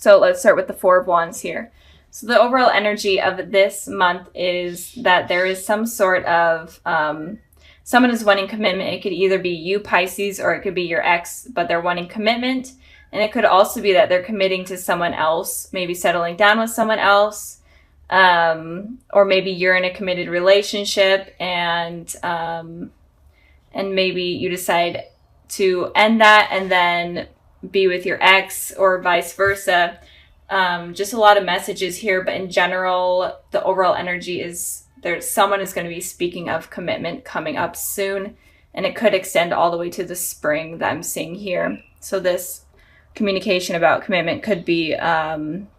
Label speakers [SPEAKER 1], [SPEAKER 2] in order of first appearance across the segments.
[SPEAKER 1] So let's start with the Four of Wands here. So the overall energy of this month is that there is some sort of, someone is wanting commitment. It could either be you, Pisces, or it could be your ex, but they're wanting commitment. And it could also be that they're committing to someone else, maybe settling down with someone else, or maybe you're in a committed relationship and maybe you decide to end that and then be with your ex or vice versa. Just a lot of messages here, but in general, the overall energy is someone is going to be speaking of commitment coming up soon, and it could extend all the way to the spring that I'm seeing here. So this communication about commitment could be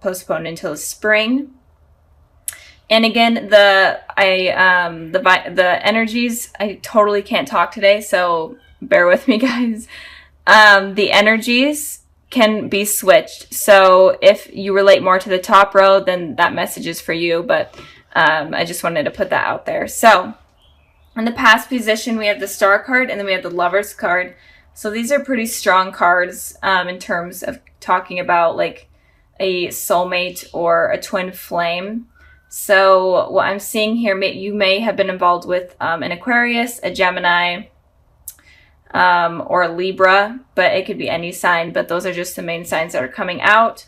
[SPEAKER 1] postponed until the spring. And again, the energies, I totally can't talk today, so bear with me, guys. The energies can be switched. So if you relate more to the top row, then that message is for you. But I just wanted to put that out there. So in the past position, we have the Star card and then we have the Lovers card. So these are pretty strong cards in terms of talking about like a soulmate or a twin flame. So what I'm seeing here, you may have been involved with an Aquarius, a Gemini, or a Libra, but it could be any sign, but those are just the main signs that are coming out.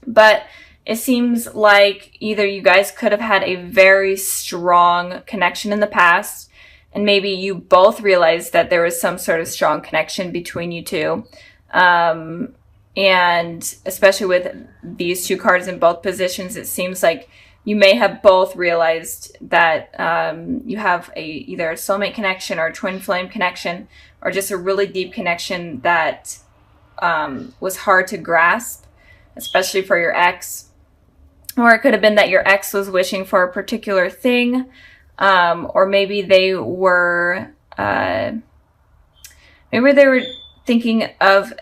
[SPEAKER 1] But it seems like either you guys could have had a very strong connection in the past, and maybe you both realized that there was some sort of strong connection between you two. And especially with these two cards in both positions, it seems like you may have both realized that you have either a soulmate connection or a twin flame connection, or just a really deep connection that was hard to grasp, especially for your ex. Or it could have been that your ex was wishing for a particular thing, or maybe they were thinking of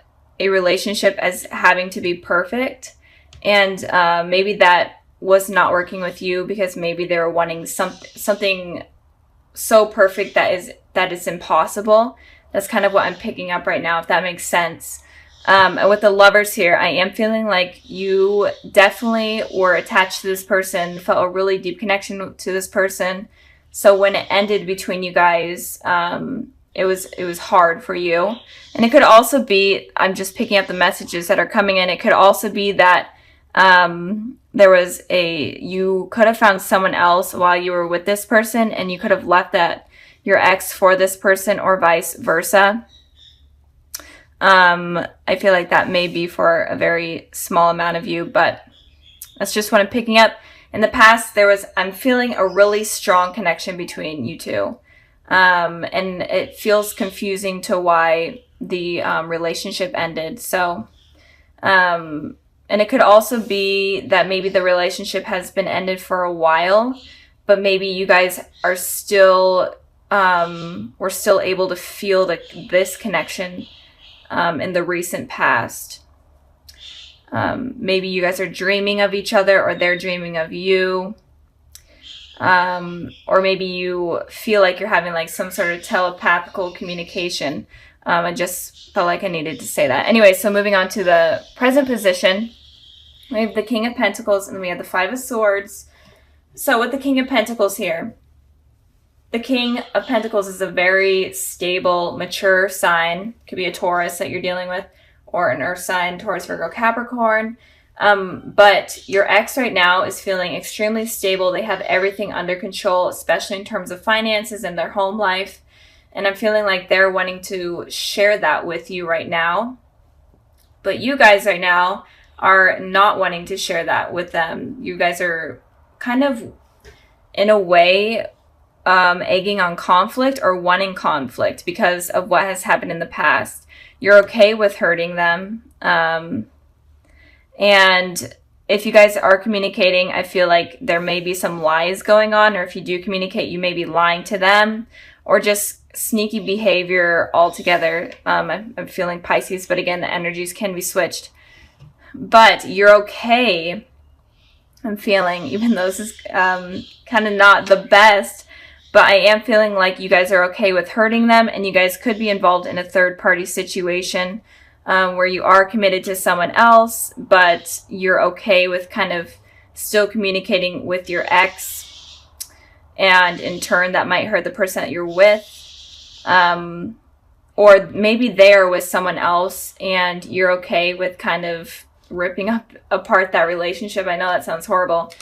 [SPEAKER 1] a relationship as having to be perfect, and maybe that was not working with you because maybe they were wanting something so perfect that is impossible. That's kind of what I'm picking up right now, if that makes sense. And with the Lovers here, I am feeling like you definitely were attached to this person, felt a really deep connection to this person. So when it ended between you guys, it was hard for you. And it could also be, I'm just picking up the messages that are coming in. It could also be that you could have found someone else while you were with this person, and you could have left your ex for this person, or vice versa. I feel like that may be for a very small amount of you, but that's just what I'm picking up. In the past, I'm feeling a really strong connection between you two. And it feels confusing to why the relationship ended. So, and it could also be that maybe the relationship has been ended for a while, but maybe you guys are still, were still able to feel this connection in the recent past. Maybe you guys are dreaming of each other, or they're dreaming of you. Or maybe you feel like you're having like some sort of telepathical communication. I just felt like I needed to say that. Anyway, so moving on to the present position. We have the King of Pentacles, and then we have the Five of Swords. So with the King of Pentacles here, the King of Pentacles is a very stable, mature sign. Could be a Taurus that you're dealing with, or an Earth sign, Taurus, Virgo, Capricorn. But your ex right now is feeling extremely stable. They have everything under control, especially in terms of finances and their home life. And I'm feeling like they're wanting to share that with you right now. But you guys right now are not wanting to share that with them. You guys are kind of, in a way, egging on conflict or wanting conflict because of what has happened in the past. You're okay with hurting them. And if you guys are communicating, I feel like there may be some lies going on, or if you do communicate, you may be lying to them, or just sneaky behavior altogether. I'm feeling Pisces, but again, the energies can be switched. But you're okay, I'm feeling, even though this is kind of not the best, but I am feeling like you guys are okay with hurting them, and you guys could be involved in a third-party situation. where you are committed to someone else, but you're okay with kind of still communicating with your ex, and in turn that might hurt the person that you're with. Or maybe they're with someone else and you're okay with kind of ripping apart that relationship. I know that sounds horrible,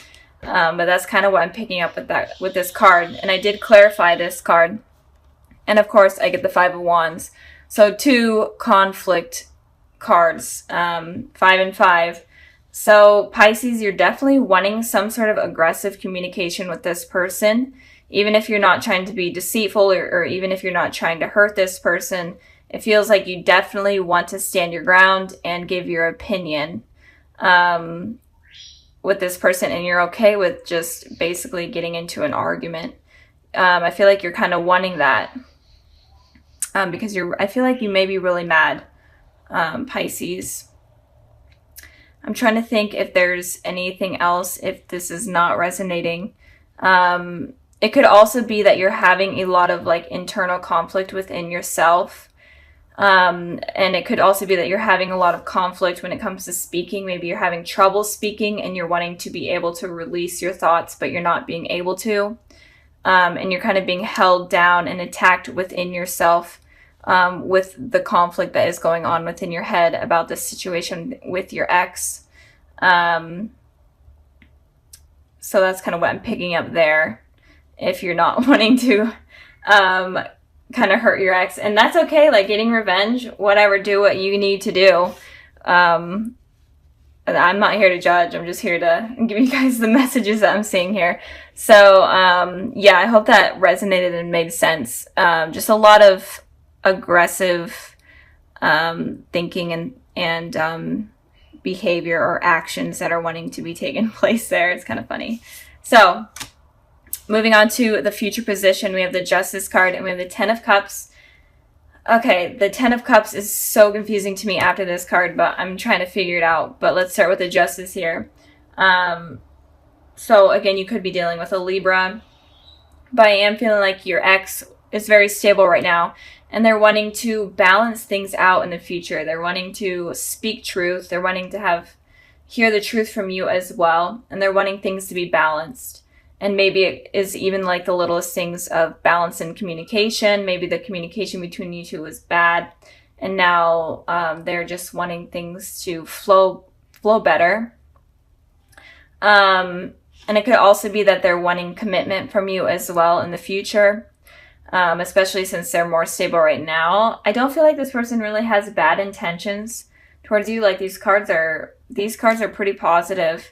[SPEAKER 1] but that's kind of what I'm picking up with this card. And I did clarify this card. And of course, I get the Five of Wands. So 2 conflict cards, 5 and 5. So Pisces, you're definitely wanting some sort of aggressive communication with this person. Even if you're not trying to be deceitful, or even if you're not trying to hurt this person, it feels like you definitely want to stand your ground and give your opinion with this person, and you're okay with just basically getting into an argument. I feel like you're kind of wanting that because I feel like you may be really mad, Pisces. I'm trying to think if there's anything else, if this is not resonating. It could also be that you're having a lot of like internal conflict within yourself. And it could also be that you're having a lot of conflict when it comes to speaking. Maybe you're having trouble speaking and you're wanting to be able to release your thoughts, but you're not being able to. And you're kind of being held down and attacked within yourself with the conflict that is going on within your head about this situation with your ex. So that's kind of what I'm picking up there. If you're not wanting to kind of hurt your ex, and that's okay, like getting revenge, whatever, do what you need to do. I'm not here to judge, I'm just here to give you guys the messages that I'm seeing here. So yeah, I hope that resonated and made sense. Just a lot of aggressive thinking and behavior or actions that are wanting to be taken place there. It's kind of funny. So moving on to the future position, we have the Justice card and we have the Ten of Cups. Okay, the Ten of Cups is so confusing to me after this card, but I'm trying to figure it out. But let's start with the Justice here. So again, you could be dealing with a Libra, but I am feeling like your ex is very stable right now, and they're wanting to balance things out in the future. They're wanting to speak truth. They're wanting to hear the truth from you as well, and they're wanting things to be balanced. And maybe it is even like the littlest things of balance in communication. Maybe the communication between you two was bad, and now they're just wanting things to flow better. And it could also be that they're wanting commitment from you as well in the future, especially since they're more stable right now. I don't feel like this person really has bad intentions towards you. Like these cards are pretty positive.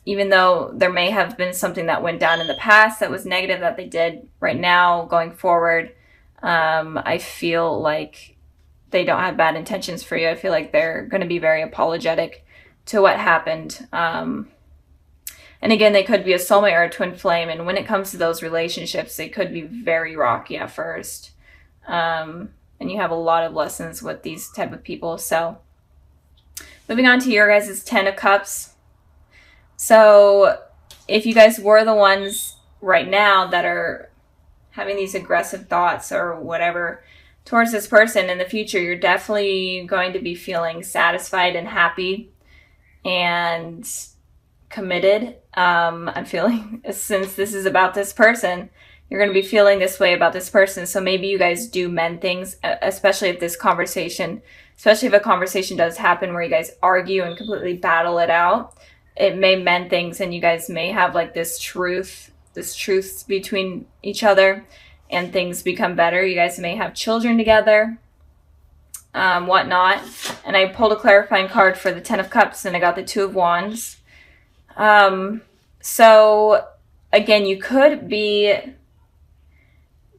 [SPEAKER 1] Even though there may have been something that went down in the past that was negative that they did, right now, going forward, I feel like they don't have bad intentions for you. I feel like they're going to be very apologetic to what happened. And again, they could be a soulmate or a twin flame. And when it comes to those relationships, they could be very rocky at first. And you have a lot of lessons with these type of people. So moving on to your guys' Ten of Cups. So if you guys were the ones right now that are having these aggressive thoughts or whatever towards this person, in the future, you're definitely going to be feeling satisfied and happy and committed. I'm feeling, since this is about this person, you're going to be feeling this way about this person. So maybe you guys do mend things, especially if a conversation does happen where you guys argue and completely battle it out. It may mend things, and you guys may have like this truth between each other, and things become better. You guys may have children together, whatnot. And I pulled a clarifying card for the Ten of Cups, and I got the Two of Wands. So again, you could be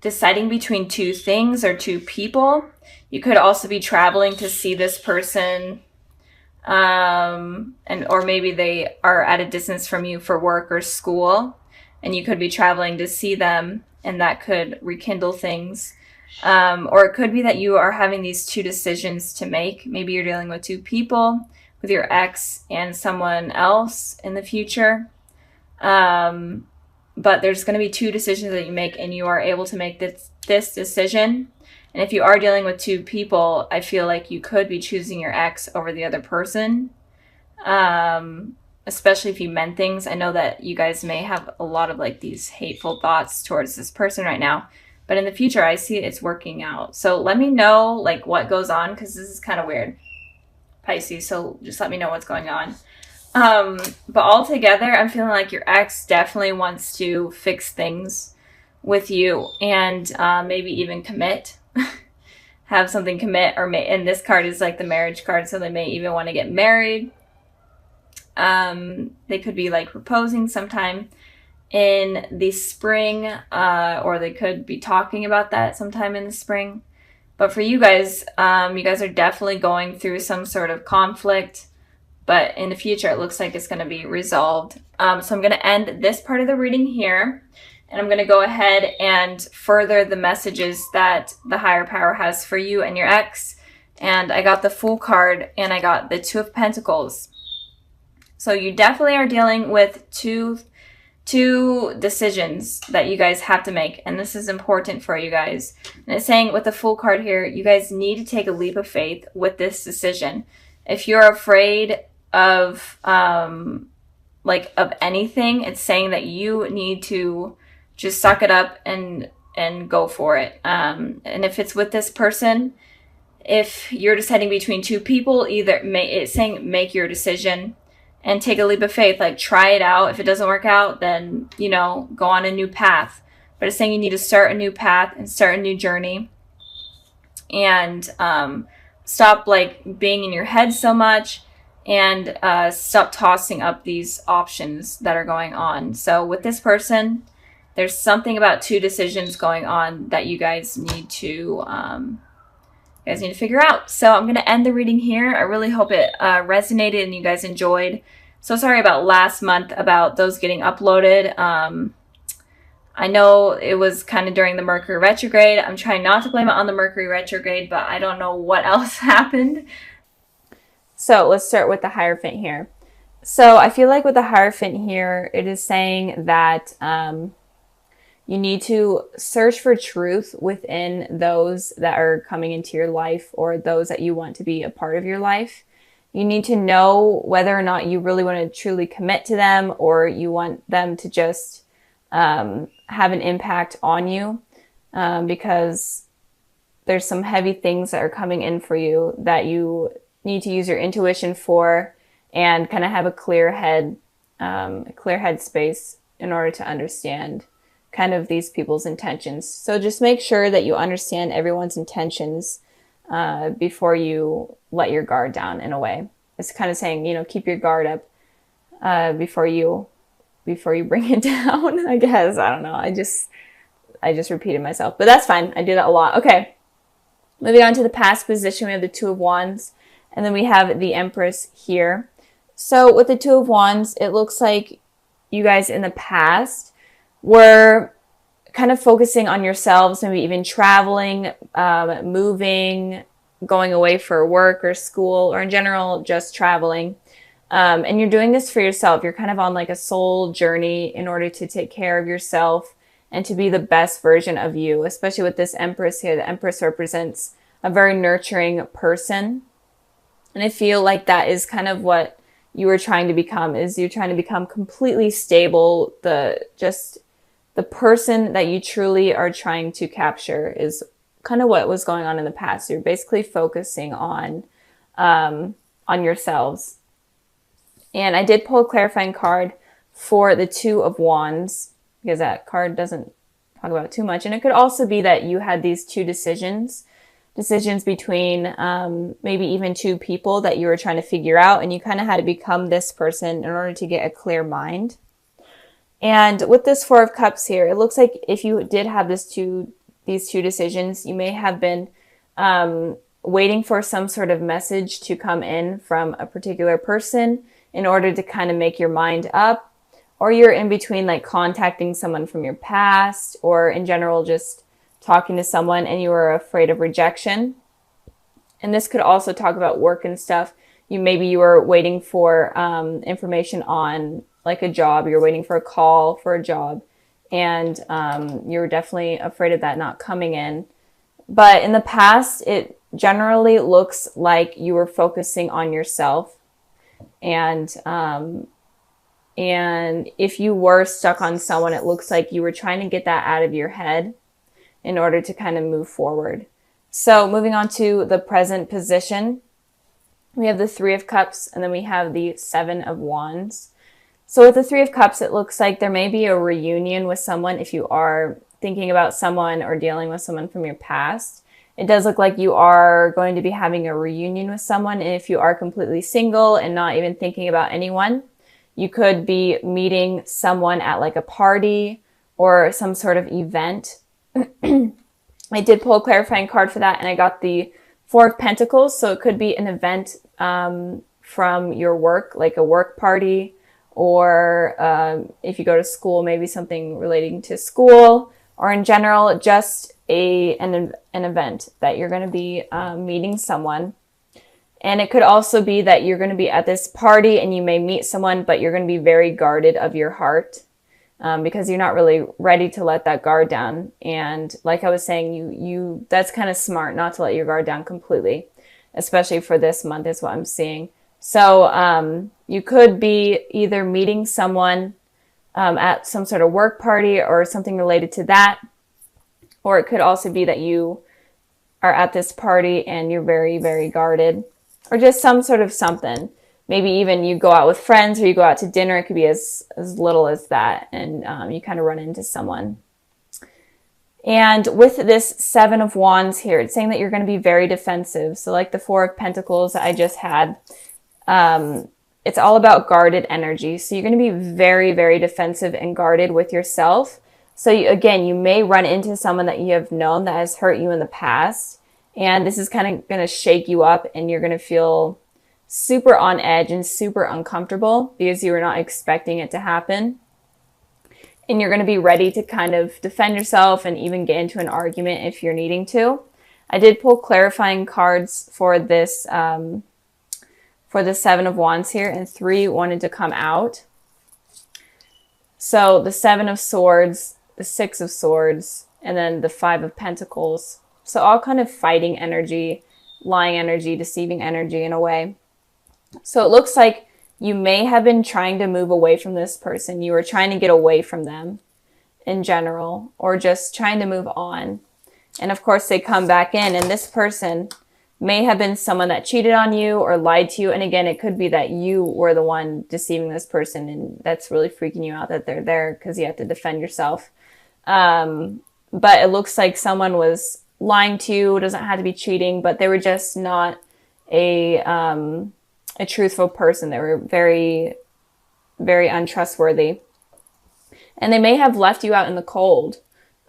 [SPEAKER 1] deciding between two things or two people. You could also be traveling to see this person. Or maybe they are at a distance from you for work or school, and you could be traveling to see them, and that could rekindle things. Or it could be that you are having these two decisions to make. Maybe you're dealing with two people, with your ex and someone else in the future. But there's going to be two decisions that you make, and you are able to make this decision, And if you are dealing with two people, I feel like you could be choosing your ex over the other person. Especially if you meant things. I know that you guys may have a lot of like these hateful thoughts towards this person right now, but in the future, I see it's working out. So let me know like what goes on, because this is kind of weird, Pisces. So just let me know what's going on. But altogether, I'm feeling like your ex definitely wants to fix things with you, and maybe even commit, have something commit, or and this card is like the marriage card, so they may even want to get married. They could be like proposing sometime in the spring, or they could be talking about that sometime in the spring. But for you guys are definitely going through some sort of conflict, but in the future, it looks like it's going to be resolved. So I'm going to end this part of the reading here, and I'm going to go ahead and further the messages that the higher power has for you and your ex. And I got the Fool card, and I got the Two of Pentacles. So you definitely are dealing with two decisions that you guys have to make, and this is important for you guys. And it's saying with the Fool card here, you guys need to take a leap of faith with this decision. If you're afraid of of anything, it's saying that you need to just suck it up and go for it. And if it's with this person, if you're deciding between two people, it's saying make your decision and take a leap of faith. Like, try it out. If it doesn't work out, then, go on a new path. But it's saying you need to start a new path and start a new journey. And stop, being in your head so much. And stop tossing up these options that are going on. So with this person, there's something about two decisions going on that you guys need to figure out. So I'm going to end the reading here. I really hope it resonated and you guys enjoyed. So sorry about last month about those getting uploaded. I know it was kind of during the Mercury retrograde. I'm trying not to blame it on the Mercury retrograde, but I don't know what else happened. So let's start with the Hierophant here. So I feel like with the Hierophant here, it is saying that you need to search for truth within those that are coming into your life, or those that you want to be a part of your life. You need to know whether or not you really want to truly commit to them, or you want them to just have an impact on you, because there's some heavy things that are coming in for you that you need to use your intuition for, and kind of have a clear head space in order to understand kind of these people's intentions. So just make sure that you understand everyone's intentions before you let your guard down, in a way. It's kind of saying, keep your guard up before you bring it down, I guess. I don't know. I just repeated myself, but that's fine. I do that a lot. Okay. Moving on to the past position, we have the Two of Wands, and then we have the Empress here. So with the Two of Wands, it looks like you guys in the past were kind of focusing on yourselves, maybe even traveling, moving, going away for work or school, or in general, just traveling. And you're doing this for yourself. You're kind of on like a soul journey in order to take care of yourself and to be the best version of you, especially with this Empress here. The Empress represents a very nurturing person. And I feel like that is kind of what you were trying to become, is you're trying to become completely stable. The person that you truly are trying to capture is kind of what was going on in the past. You're basically focusing on yourselves. And I did pull a clarifying card for the Two of Wands, because that card doesn't talk about it too much. And it could also be that you had these two decisions between maybe even two people that you were trying to figure out, and you kind of had to become this person in order to get a clear mind. And with this Four of Cups here, it looks like if you did have these two decisions, you may have been waiting for some sort of message to come in from a particular person in order to kind of make your mind up, or you're in between like contacting someone from your past, or in general just talking to someone and you were afraid of rejection. And this could also talk about work and stuff. Maybe you were waiting for information on like a job. You're waiting for a call for a job, and you're definitely afraid of that not coming in. But in the past, it generally looks like you were focusing on yourself. And if you were stuck on someone, it looks like you were trying to get that out of your head in order to kind of move forward. So moving on to the present position, we have the Three of Cups, and then we have the Seven of Wands. So with the Three of Cups, it looks like there may be a reunion with someone if you are thinking about someone or dealing with someone from your past. It does look like you are going to be having a reunion with someone. And if you are completely single and not even thinking about anyone, you could be meeting someone at like a party or some sort of event. I did pull a clarifying card for that, and I got the Four of Pentacles. So it could be an event from your work, like a work party, or if you go to school, maybe something relating to school, or in general, just an event that you're going to be meeting someone. And it could also be that you're going to be at this party and you may meet someone, but you're going to be very guarded of your heart because you're not really ready to let that guard down. And like I was saying, you that's kind of smart not to let your guard down completely, especially for this month is what I'm seeing. So you could be either meeting someone at some sort of work party or something related to that, or it could also be that you are at this party and you're very, very guarded, or just some sort of something. Maybe even you go out with friends or you go out to dinner. It could be as little as that, and you kind of run into someone. And with this Seven of Wands here, it's saying that you're going to be very defensive. So like the Four of Pentacles that I just had, it's all about guarded energy. So you're going to be very, very defensive and guarded with yourself. So again, you may run into someone that you have known that has hurt you in the past. And this is kind of going to shake you up, and you're going to feel super on edge and super uncomfortable because you were not expecting it to happen. And you're going to be ready to kind of defend yourself and even get into an argument if you're needing to. I did pull clarifying cards for this, for the Seven of Wands here, and 3 wanted to come out. So the Seven of Swords, the Six of Swords, and then the Five of Pentacles. So all kind of fighting energy, lying energy, deceiving energy in a way. So it looks like you may have been trying to move away from this person. You were trying to get away from them in general, or just trying to move on. And of course they come back in, and this person may have been someone that cheated on you or lied to you. And again, it could be that you were the one deceiving this person, and that's really freaking you out that they're there because you have to defend yourself. But it looks like someone was lying to you. It doesn't have to be cheating, but they were just not a truthful person. They were very, very untrustworthy. And they may have left you out in the cold,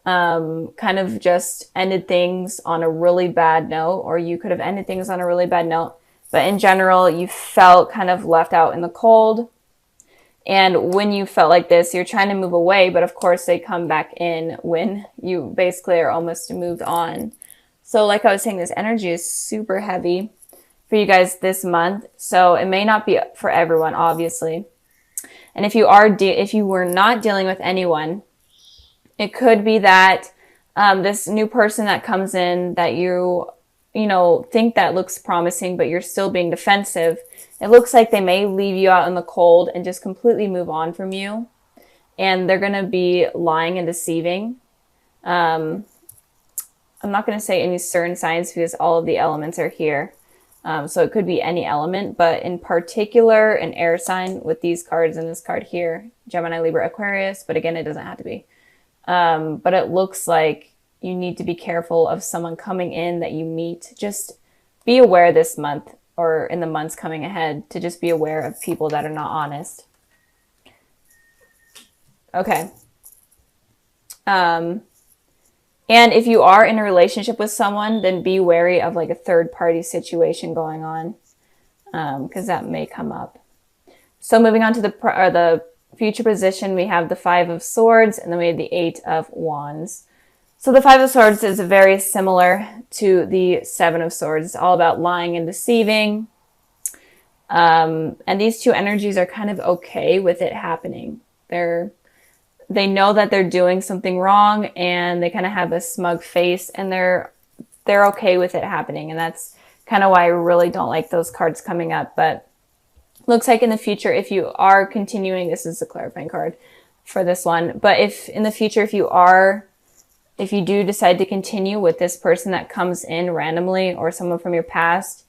[SPEAKER 1] kind of just ended things on a really bad note, or you could have ended things on a really bad note. But in general, you felt kind of left out in the cold. And when you felt like this, you're trying to move away, but of course they come back in when you basically are almost moved on. So like I was saying, this energy is super heavy for you guys this month. So it may not be for everyone, obviously. And if you were not dealing with anyone, it could be that this new person that comes in that you think that looks promising, but you're still being defensive. It looks like they may leave you out in the cold and just completely move on from you. And they're going to be lying and deceiving. I'm not going to say any certain signs because all of the elements are here. So it could be any element, but in particular, an air sign with these cards and this card here, Gemini, Libra, Aquarius. But again, it doesn't have to be. But it looks like you need to be careful of someone coming in that you meet. Just be aware this month, or in the months coming ahead, to just be aware of people that are not honest. Okay. And if you are in a relationship with someone, then be wary of like a third party situation going on, because that may come up. So moving on to the future position, we have the Five of Swords, and then we have the Eight of Wands. So the Five of Swords is very similar to the Seven of Swords. It's all about lying and deceiving. And these two energies are kind of okay with it happening. They know that they're doing something wrong, and they kind of have a smug face, and they're they're okay with it happening. And that's kind of why I really don't like those cards coming up. But looks like in the future, if you are continuing, this is the clarifying card for this one. But if in the future, if you do decide to continue with this person that comes in randomly or someone from your past,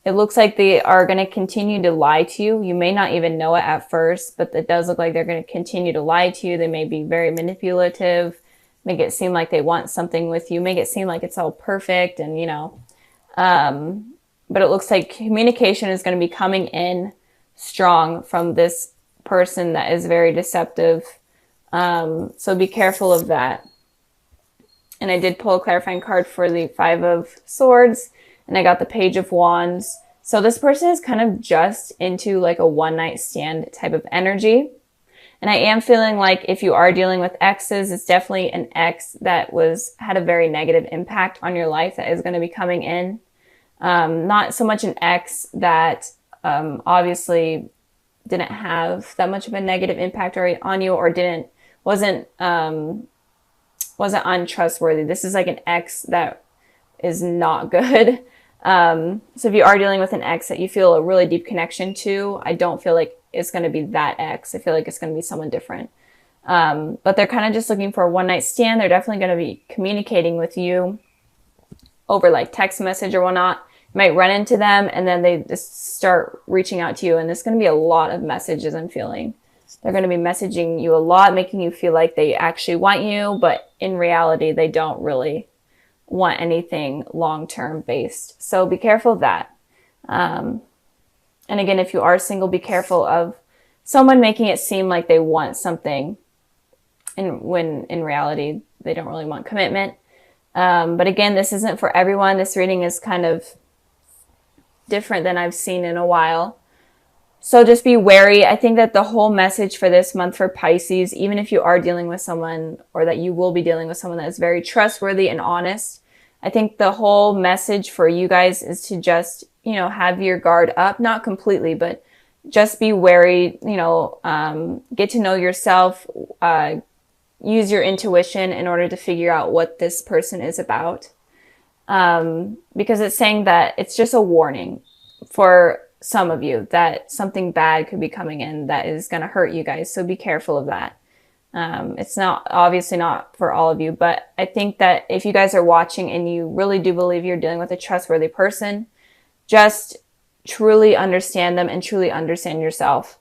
[SPEAKER 1] it looks like they are going to continue to lie to you. You may not even know it at first, but it does look like they're going to continue to lie to you. They may be very manipulative, make it seem like they want something with you, make it seem like it's all perfect, and but it looks like communication is going to be coming in strong from this person that is very deceptive. So be careful of that. And I did pull a clarifying card for the 5 of Swords, and I got the Page of Wands. So this person is kind of just into like a one-night stand type of energy. And I am feeling like if you are dealing with exes, it's definitely an ex that had a very negative impact on your life that is going to be coming in. Not so much an ex that obviously didn't have that much of a negative impact on you, or wasn't untrustworthy. This is like an ex that is not good. So if you are dealing with an ex that you feel a really deep connection to, I don't feel like it's going to be that ex. I feel like it's going to be someone different. But they're kind of just looking for a one-night stand. They're definitely going to be communicating with you over like text message or whatnot. You might run into them and then they just start reaching out to you. And there's going to be a lot of messages I'm feeling. They're going to be messaging you a lot, making you feel like they actually want you, but in reality, they don't really want anything long-term based. So be careful of that. And again, if you are single, be careful of someone making it seem like they want something, and when in reality, they don't really want commitment. But again, this isn't for everyone. This reading is kind of different than I've seen in a while. So just be wary. I think that the whole message for this month for Pisces, even if you are dealing with someone, or that you will be dealing with someone that is very trustworthy and honest, I think the whole message for you guys is to just, have your guard up, not completely, but just be wary, get to know yourself, use your intuition in order to figure out what this person is about. Because it's saying that it's just a warning for some of you that something bad could be coming in that is going to hurt you guys. So be careful of that. It's obviously not for all of you, but I think that if you guys are watching and you really do believe you're dealing with a trustworthy person, just truly understand them and truly understand yourself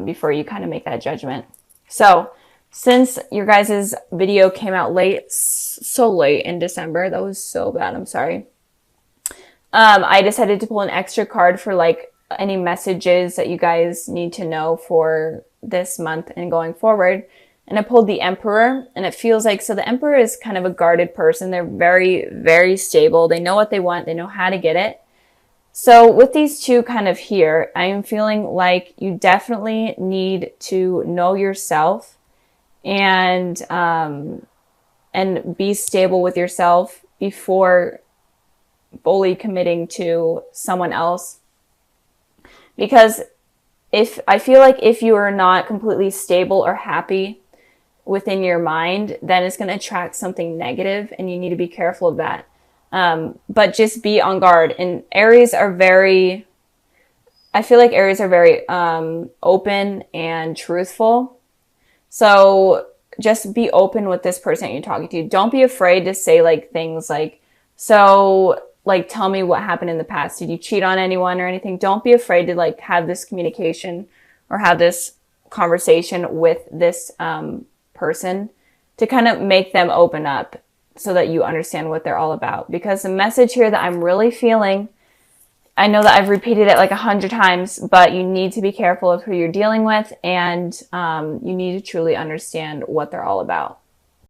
[SPEAKER 1] before you kind of make that judgment. So since your guys' video came out so late in December, that was so bad, I'm sorry. I decided to pull an extra card for like any messages that you guys need to know for this month and going forward. And I pulled the Emperor, and it feels like, so the Emperor is kind of a guarded person. They're very, very stable. They know what they want. They know how to get it. So with these two kind of here, I am feeling like you definitely need to know yourself and be stable with yourself before fully committing to someone else. Because I feel like if you are not completely stable or happy within your mind, then it's going to attract something negative, and you need to be careful of that. But just be on guard. And Aries are very, I feel like Aries are very open and truthful. So just be open with this person that you're talking to. Don't be afraid to say like things like, so like, tell me what happened in the past. Did you cheat on anyone or anything? Don't be afraid to like have this communication or have this conversation with this person to kind of make them open up so that you understand what they're all about. Because the message here that I'm really feeling, I know that I've repeated it like 100 times, but you need to be careful of who you're dealing with, and you need to truly understand what they're all about.